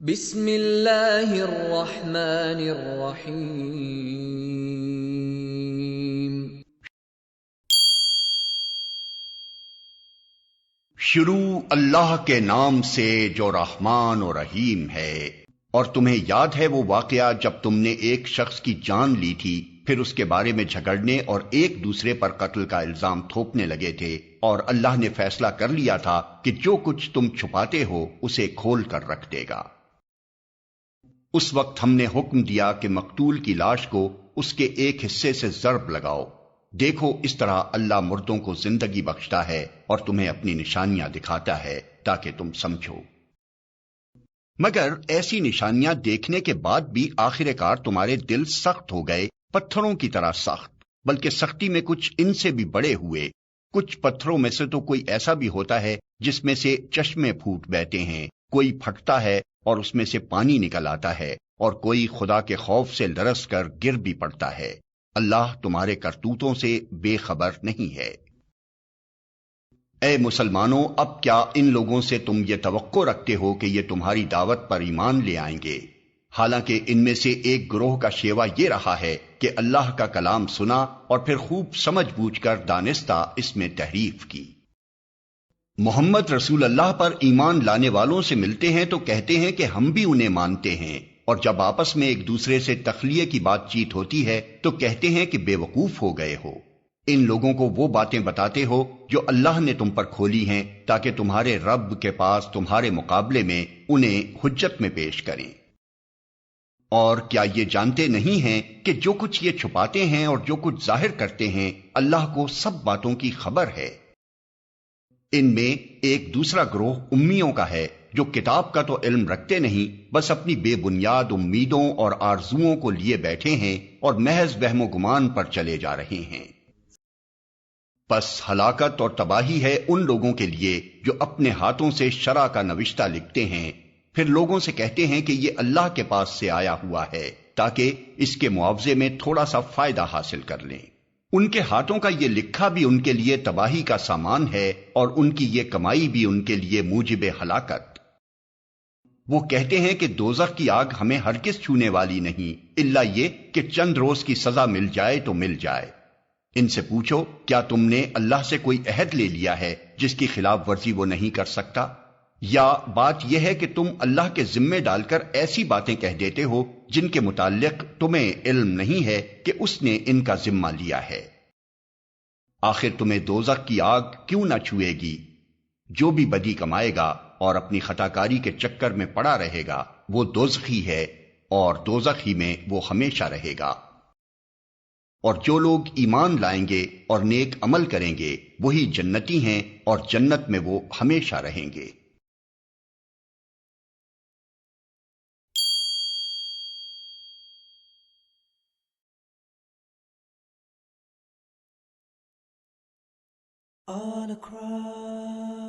بسم اللہ الرحمن الرحیم۔ شروع اللہ کے نام سے جو رحمان و رحیم ہے۔ اور تمہیں یاد ہے وہ واقعہ جب تم نے ایک شخص کی جان لی تھی، پھر اس کے بارے میں جھگڑنے اور ایک دوسرے پر قتل کا الزام تھوپنے لگے تھے، اور اللہ نے فیصلہ کر لیا تھا کہ جو کچھ تم چھپاتے ہو اسے کھول کر رکھ دے گا۔ اس وقت ہم نے حکم دیا کہ مقتول کی لاش کو اس کے ایک حصے سے ضرب لگاؤ۔ دیکھو اس طرح اللہ مردوں کو زندگی بخشتا ہے اور تمہیں اپنی نشانیاں دکھاتا ہے تاکہ تم سمجھو۔ مگر ایسی نشانیاں دیکھنے کے بعد بھی آخر کار تمہارے دل سخت ہو گئے، پتھروں کی طرح سخت، بلکہ سختی میں کچھ ان سے بھی بڑے ہوئے۔ کچھ پتھروں میں سے تو کوئی ایسا بھی ہوتا ہے جس میں سے چشمے پھوٹ بہتے ہیں، کوئی پھٹتا ہے اور اس میں سے پانی نکل آتا ہے، اور کوئی خدا کے خوف سے لرز کر گر بھی پڑتا ہے۔ اللہ تمہارے کرتوتوں سے بے خبر نہیں ہے۔ اے مسلمانوں، اب کیا ان لوگوں سے تم یہ توقع رکھتے ہو کہ یہ تمہاری دعوت پر ایمان لے آئیں گے؟ حالانکہ ان میں سے ایک گروہ کا شیوا یہ رہا ہے کہ اللہ کا کلام سنا اور پھر خوب سمجھ بوجھ کر دانستہ اس میں تحریف کی۔ محمد رسول اللہ پر ایمان لانے والوں سے ملتے ہیں تو کہتے ہیں کہ ہم بھی انہیں مانتے ہیں، اور جب آپس میں ایک دوسرے سے تخلیہ کی بات چیت ہوتی ہے تو کہتے ہیں کہ بے وقوف ہو گئے ہو۔ ان لوگوں کو وہ باتیں بتاتے ہو جو اللہ نے تم پر کھولی ہیں تاکہ تمہارے رب کے پاس تمہارے مقابلے میں انہیں حجت میں پیش کریں۔ اور کیا یہ جانتے نہیں ہیں کہ جو کچھ یہ چھپاتے ہیں اور جو کچھ ظاہر کرتے ہیں اللہ کو سب باتوں کی خبر ہے؟ ان میں ایک دوسرا گروہ امیوں کا ہے جو کتاب کا تو علم رکھتے نہیں، بس اپنی بے بنیاد امیدوں اور آرزوؤں کو لیے بیٹھے ہیں اور محض وہم و گمان پر چلے جا رہے ہیں۔ پس ہلاکت اور تباہی ہے ان لوگوں کے لیے جو اپنے ہاتھوں سے شرع کا نوشتہ لکھتے ہیں، پھر لوگوں سے کہتے ہیں کہ یہ اللہ کے پاس سے آیا ہوا ہے تاکہ اس کے معاوضے میں تھوڑا سا فائدہ حاصل کر لیں۔ ان کے ہاتھوں کا یہ لکھا بھی ان کے لیے تباہی کا سامان ہے، اور ان کی یہ کمائی بھی ان کے لیے موجب ہلاکت۔ وہ کہتے ہیں کہ دوزخ کی آگ ہمیں ہرگز چھونے والی نہیں، الا یہ کہ چند روز کی سزا مل جائے تو مل جائے۔ ان سے پوچھو کیا تم نے اللہ سے کوئی عہد لے لیا ہے جس کی خلاف ورزی وہ نہیں کر سکتا؟ یا بات یہ ہے کہ تم اللہ کے ذمے ڈال کر ایسی باتیں کہہ دیتے ہو جن کے متعلق تمہیں علم نہیں ہے کہ اس نے ان کا ذمہ لیا ہے۔ آخر تمہیں دوزخ کی آگ کیوں نہ چھوئے گی؟ جو بھی بدی کمائے گا اور اپنی خطاکاری کے چکر میں پڑا رہے گا وہ دوزخی ہے، اور دوزخ ہی میں وہ ہمیشہ رہے گا۔ اور جو لوگ ایمان لائیں گے اور نیک عمل کریں گے وہی جنتی ہیں، اور جنت میں وہ ہمیشہ رہیں گے۔ On a cry.